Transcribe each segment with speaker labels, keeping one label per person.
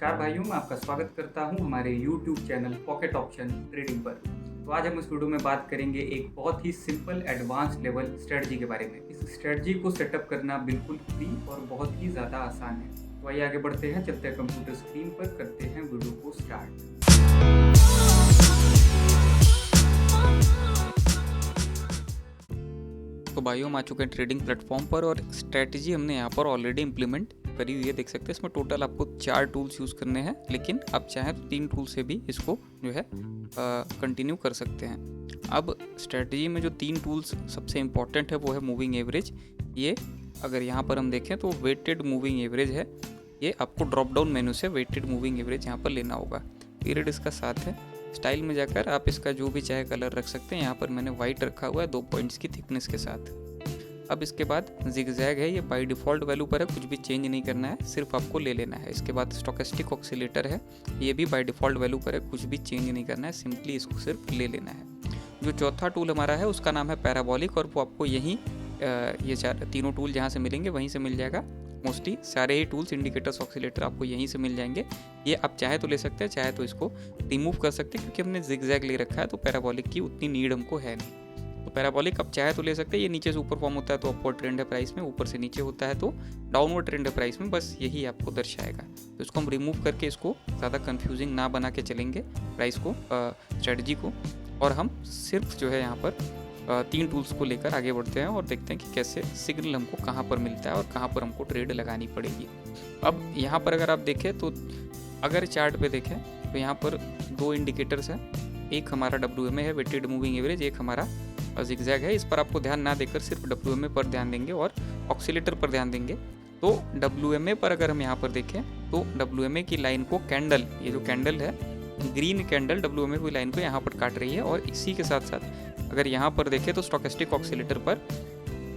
Speaker 1: नमस्कार भाइयों, मैं आपका स्वागत करता हूं हमारे YouTube channel pocket option trading पर। तो आज हम इस वीडियो में बात करेंगे एक बहुत ही सिंपल एडवांस लेवल स्ट्रेटजी के बारे में। इस स्ट्रेटजी को सेटअप करना बिल्कुल फ्री और बहुत ही ज़्यादा आसान है। तो आइए आगे बढ़ते हैं, चलते हैं कंप्यूटर स्क्रीन पर, करते हैं वीडियो को स्टार्ट।
Speaker 2: तो भाइयों हम आ चुके हैं ट्रेडिंग प्लेटफॉर्म पर और स्ट्रेटजी हमने यहाँ पर ऑलरेडी इम्प्लीमेंट करी हुई है। देख सकते हैं इसमें टोटल आपको 4 टूल्स यूज़ करने हैं, लेकिन आप चाहें तो 3 टूल से भी इसको जो है कंटिन्यू कर सकते हैं। अब स्ट्रेटजी में जो 3 टूल्स सबसे इम्पॉर्टेंट है वो है मूविंग एवरेज। ये अगर यहाँ पर हम देखें तो वेटेड मूविंग एवरेज है। ये आपको ड्रॉप डाउन मेन्यू से वेटेड मूविंग एवरेज यहाँ पर लेना होगा। पीरियड इसका साथ है। स्टाइल में जाकर आप इसका जो भी चाहे कलर रख सकते हैं। यहाँ पर मैंने वाइट रखा हुआ है 2 पॉइंट्स की थिकनेस के साथ। अब इसके बाद जिगजैग है, ये बाय डिफ़ॉल्ट वैल्यू पर है, कुछ भी चेंज नहीं करना है, सिर्फ आपको ले लेना है। इसके बाद स्टोकेस्टिक ऑक्सीलेटर है, ये भी बाय डिफ़ॉल्ट वैल्यू पर है, कुछ भी चेंज नहीं करना है, सिंपली इसको सिर्फ ले लेना है। जो चौथा टूल हमारा है उसका नाम है पैराबोलिक, और वो आपको यहीं ये तीनों टूल जहाँ से मिलेंगे वहीं से मिल जाएगा। मोस्टली सारे ही टूल्स, इंडिकेटर्स, ऑक्सीलेटर आपको यहीं से मिल जाएंगे। ये आप चाहे तो ले सकते हैं, चाहे तो इसको रिमूव कर सकते हैं, क्योंकि हमने जिगजैग ले रखा है तो पैराबोलिक की उतनी नीड हमको है नहीं। तो पैराबोलिक आप चाहे तो ले सकते हैं। ये नीचे से ऊपर फॉर्म होता है तो अपवर्ड ट्रेंड है प्राइस में, ऊपर से नीचे होता है तो डाउनवर्ड ट्रेंड है प्राइस में, बस यही आपको दर्शाएगा। तो इसको हम रिमूव करके इसको ज़्यादा कन्फ्यूजिंग ना बना के चलेंगे प्राइस को, स्ट्रेटजी को, और हम सिर्फ जो है यहाँ पर 3 टूल्स को लेकर आगे बढ़ते हैं और देखते हैं कि कैसे सिग्नल हमको कहाँ पर मिलता है और कहाँ पर हमको ट्रेड लगानी पड़ेगी। अब यहाँ पर अगर आप देखें तो अगर चार्ट पे देखें तो यहाँ पर 2 इंडिकेटर्स हैं। एक हमारा WMA है, वेटेड मूविंग एवरेज, एक हमारा जिगजैग है। इस पर आपको ध्यान ना देकर सिर्फ WMA पर ध्यान देंगे और ऑक्सीलेटर पर ध्यान देंगे। तो WMA पर अगर हम यहाँ पर देखें तो WMA की लाइन को कैंडल, ये जो कैंडल है ग्रीन कैंडल WMA की लाइन को यहाँ पर काट रही है। और इसी के साथ साथ अगर यहाँ पर देखें तो स्टोकेस्टिक ऑक्सीलेटर पर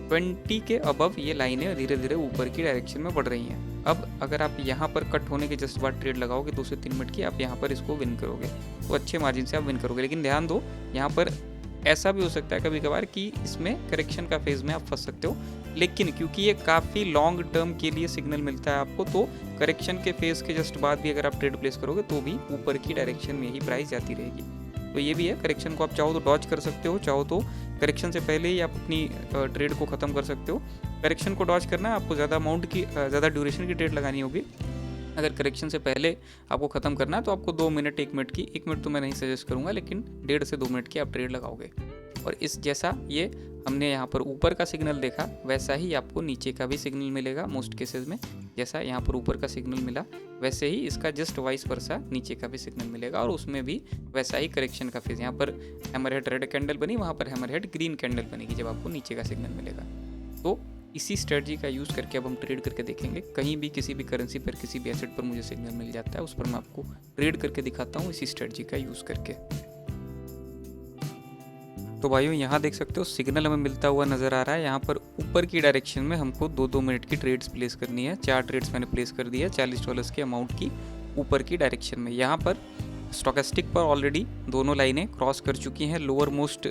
Speaker 2: 20 के अबव ये लाइनें धीरे धीरे ऊपर की डायरेक्शन में बढ़ रही हैं। अब अगर आप यहाँ पर कट होने के जस्ट बाद ट्रेड लगाओगे 2 से 3 मिनट की, आप यहाँ पर इसको विन करोगे तो अच्छे मार्जिन से आप विन करोगे। लेकिन ध्यान दो, यहाँ पर ऐसा भी हो सकता है कभी कभार कि इसमें करेक्शन का फेज में आप फंस सकते हो, लेकिन क्योंकि ये काफ़ी लॉन्ग टर्म के लिए सिग्नल मिलता है आपको, तो करेक्शन के फेज के जस्ट बाद भी अगर आप ट्रेड प्लेस करोगे तो भी ऊपर की डायरेक्शन में ही प्राइस जाती रहेगी। तो ये भी है, करेक्शन को आप चाहो तो डॉज कर सकते हो, चाहो तो करेक्शन से पहले ही आप अपनी ट्रेड को ख़त्म कर सकते हो। करेक्शन को डॉज करना है, आपको ज़्यादा अमाउंट की ज़्यादा ड्यूरेशन की ट्रेड लगानी होगी। अगर करेक्शन से पहले आपको ख़त्म करना है तो आपको 2 मिनट 1 मिनट की, 1 मिनट तो मैं नहीं सजेस्ट करूँगा, लेकिन 1.5 से 2 मिनट की आप ट्रेड लगाओगे। और इस जैसा ये हमने यहाँ पर ऊपर का सिग्नल देखा, वैसा ही आपको नीचे का भी सिग्नल मिलेगा मोस्ट केसेस में। जैसा यहाँ पर ऊपर का सिग्नल मिला वैसे ही इसका जस्ट वाइस वर्सा नीचे का भी सिग्नल मिलेगा, और उसमें भी वैसा ही करेक्शन का फेज। यहाँ पर हैमरहेड रेड कैंडल बनी, वहाँ पर हैमरहेड ग्रीन कैंडल बनेगी जब आपको नीचे का सिग्नल मिलेगा। तो इसी स्ट्रेटजी का यूज़ करके अब हम ट्रेड करके देखेंगे। कहीं भी किसी भी करेंसी पर, किसी भी एसेट पर मुझे सिग्नल मिल जाता है, उस पर मैं आपको ट्रेड करके दिखाता हूँ इसी स्ट्रेटजी का यूज़ करके। तो भाइयों यहाँ देख सकते हो सिग्नल हमें मिलता हुआ नज़र आ रहा है। यहाँ पर ऊपर की डायरेक्शन में हमको 2-2 मिनट की ट्रेड्स प्लेस करनी है। 4 ट्रेड्स मैंने प्लेस कर दिया $40 के अमाउंट की ऊपर की डायरेक्शन में। यहाँ पर स्टोकेस्टिक पर ऑलरेडी दोनों लाइनें क्रॉस कर चुकी हैं लोअर मोस्ट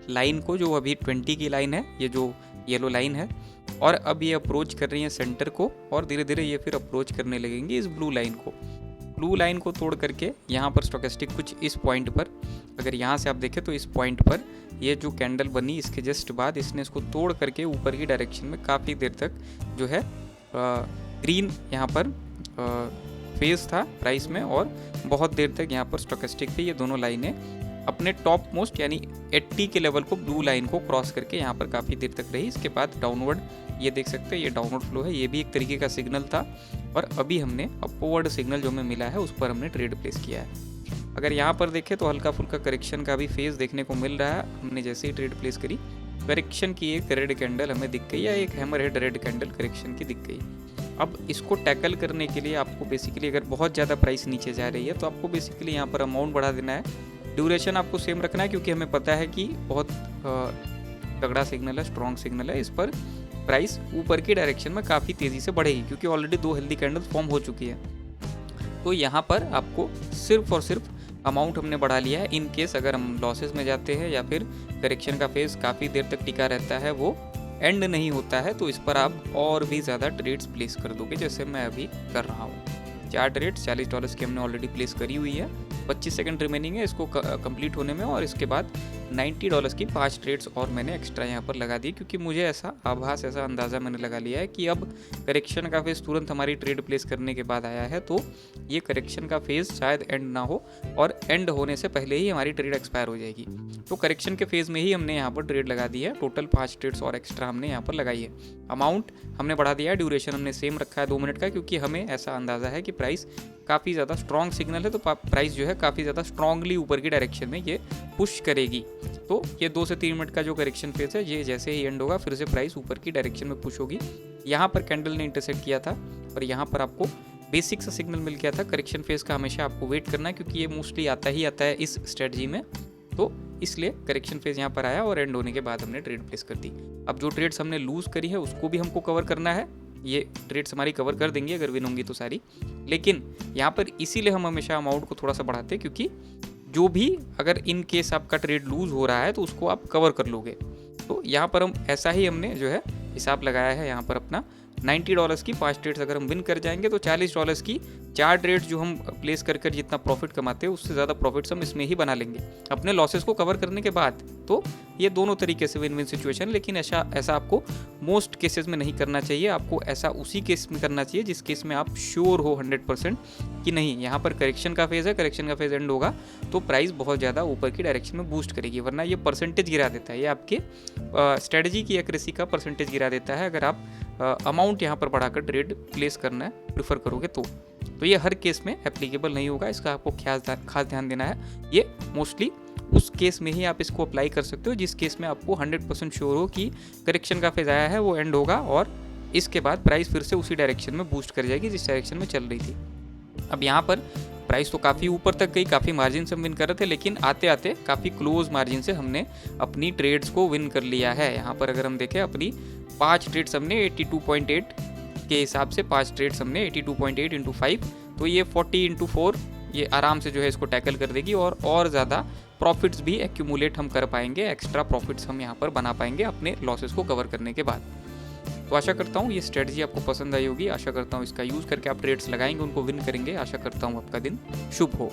Speaker 2: लाइन को, जो अभी 20 की लाइन है, ये जो येलो लाइन है, और अब ये अप्रोच कर रही है सेंटर को, और धीरे धीरे ये फिर अप्रोच करने लगेंगी इस ब्लू लाइन को। ब्लू लाइन को तोड़ करके यहाँ पर स्टोकेस्टिक कुछ इस पॉइंट पर, अगर यहाँ से आप देखें तो इस पॉइंट पर ये जो कैंडल बनी, इसके जस्ट बाद इसने इसको तोड़ करके ऊपर की डायरेक्शन में काफ़ी देर तक जो है ग्रीन यहाँ पर फेज था प्राइस में, और बहुत देर तक यहाँ पर स्टोकेस्टिक पे ये दोनों लाइनें अपने टॉप मोस्ट यानी 80 के लेवल को, ब्लू लाइन को क्रॉस करके यहाँ पर काफ़ी देर तक रही। इसके बाद डाउनवर्ड, ये देख सकते हैं ये डाउनवर्ड फ्लो है, ये भी एक तरीके का सिग्नल था, और अभी हमने अपवर्ड सिग्नल जो हमें मिला है उस पर हमने ट्रेड प्लेस किया है। अगर यहाँ पर देखें तो हल्का फुल्का करेक्शन का भी फेज देखने को मिल रहा है। हमने जैसे ही ट्रेड प्लेस करी, करेक्शन की एक रेड कैंडल हमें दिख गई, या एक हैमरहेड रेड कैंडल करेक्शन की दिख गई। अब इसको टैकल करने के लिए आपको बेसिकली, अगर बहुत ज़्यादा प्राइस नीचे जा रही है तो आपको बेसिकली यहाँ पर अमाउंट बढ़ा देना है, ड्यूरेशन आपको सेम रखना है, क्योंकि हमें पता है कि बहुत तगड़ा सिग्नल है, स्ट्रॉन्ग सिग्नल है, इस पर प्राइस ऊपर की डायरेक्शन में काफ़ी तेज़ी से बढ़ेगी, क्योंकि ऑलरेडी 2 हेल्दी कैंडल्स फॉर्म हो चुकी है। तो यहाँ पर आपको सिर्फ और सिर्फ अमाउंट हमने बढ़ा लिया है, इन केस अगर हम लॉसेस में जाते हैं या फिर करेक्शन का फेज काफ़ी देर तक टिका रहता है, वो एंड नहीं होता है, तो इस पर आप और भी ज़्यादा ट्रेड्स प्लेस कर दोगे, जैसे मैं अभी कर रहा हूँ। 4 ट्रेड्स $40 की हमने ऑलरेडी प्लेस करी हुई है, 25 सेकंड रिमेनिंग है इसको कंप्लीट होने में, और इसके बाद $90 की 5 ट्रेड्स और मैंने एक्स्ट्रा यहाँ पर लगा दी, क्योंकि मुझे ऐसा आभास, ऐसा अंदाज़ा मैंने लगा लिया है कि अब करेक्शन का फेज़ तुरंत हमारी ट्रेड प्लेस करने के बाद आया है, तो ये करेक्शन का फेज़ शायद एंड ना हो और एंड होने से पहले ही हमारी ट्रेड एक्सपायर हो जाएगी। तो करेक्शन के फेज़ में ही हमने यहाँ पर ट्रेड लगा दी है, टोटल 5 ट्रेड्स और एक्स्ट्रा हमने यहाँ पर लगाई है। अमाउंट हमने बढ़ा दिया है, ड्यूरेशन हमने सेम रखा है 2 मिनट का, क्योंकि हमें ऐसा अंदाज़ा है कि प्राइस काफ़ी ज़्यादा स्ट्रॉन्ग सिग्नल है, तो प्राइस जो है काफ़ी ज़्यादा स्ट्रॉन्गली ऊपर की डायरेक्शन में ये पुश करेगी। तो ये 2 से 3 मिनट का जो करेक्शन फेज है, ये जैसे ही एंड होगा फिर से प्राइस ऊपर की डायरेक्शन में पुश होगी। यहाँ पर कैंडल ने इंटरसेक्ट किया था और यहाँ पर आपको बेसिक सा सिग्नल मिल गया था। करेक्शन फेज का हमेशा आपको वेट करना है, क्योंकि ये मोस्टली आता है इस स्ट्रेटजी में, तो इसलिए करेक्शन फेज यहाँ पर आया और एंड होने के बाद हमने ट्रेड प्लेस कर दी। अब जो ट्रेड्स हमने लूज़ करी है उसको भी हमको कवर करना है, ये ट्रेड्स हमारी कवर कर देंगे अगर विन होंगी तो सारी, लेकिन यहाँ पर इसीलिए हम हमेशा अमाउंट को थोड़ा सा बढ़ाते हैं, क्योंकि जो भी अगर इन केस आपका ट्रेड लूज़ हो रहा है तो उसको आप कवर कर लोगे। तो यहाँ पर हम ऐसा ही हमने जो है हिसाब लगाया है यहाँ पर अपना, $90 की 5 ट्रेड्स अगर हम विन कर जाएंगे तो $40 की 4 ट्रेड्स जो हम प्लेस कर जितना प्रॉफिट कमाते हैं उससे ज़्यादा प्रॉफिट्स हम इसमें ही बना लेंगे अपने लॉसेस को कवर करने के बाद। तो ये दोनों तरीके से विन विन सिचुएशन, लेकिन ऐसा आपको मोस्ट केसेस में नहीं करना चाहिए। आपको ऐसा उसी केस में करना चाहिए जिस केस में आप श्योर हो 100% कि नहीं यहाँ पर करेक्शन का फेज़ है, करेक्शन का फेज़ एंड होगा तो प्राइस बहुत ज़्यादा ऊपर की डायरेक्शन में बूस्ट करेगी, वरना ये परसेंटेज गिरा देता है, ये आपके स्ट्रेटजी की एक्यूरेसी का परसेंटेज गिरा देता है अगर आप अमाउंट यहाँ पर बढ़ाकर ट्रेड प्लेस करना प्रेफर करोगे तो ये हर केस में एप्लीकेबल नहीं होगा, इसका आपको खास ध्यान देना है। ये मोस्टली उस केस में ही आप इसको अप्लाई कर सकते हो जिस केस में आपको 100% श्योर हो कि करेक्शन का फेज आया है, वो एंड होगा और इसके बाद प्राइस फिर से उसी डायरेक्शन में बूस्ट कर जाएगी जिस डायरेक्शन में चल रही थी। अब यहाँ पर प्राइस तो काफ़ी ऊपर तक गई, काफ़ी मार्जिन से हम विन कर रहे थे, लेकिन आते आते काफ़ी क्लोज मार्जिन से हमने अपनी ट्रेड्स को विन कर लिया है। यहाँ पर अगर हम देखें अपनी 5 ट्रेड्स हमने 82.8 के हिसाब से 5 ट्रेड्स हमने 82.8 इंटू 5, तो ये 40 इंटू 4 ये आराम से जो है इसको टैकल कर देगी और ज़्यादा प्रॉफिट्स भी एक्यूमुलेट हम कर पाएंगे, एक्स्ट्रा प्रॉफिट्स हम यहाँ पर बना पाएंगे अपने लॉसेस को कवर करने के बाद। तो आशा करता हूँ ये स्ट्रेटजी आपको पसंद आई होगी, आशा करता हूँ इसका यूज़ करके आप ट्रेड्स लगाएंगे, उनको विन करेंगे। आशा करता हूँ आपका दिन शुभ हो।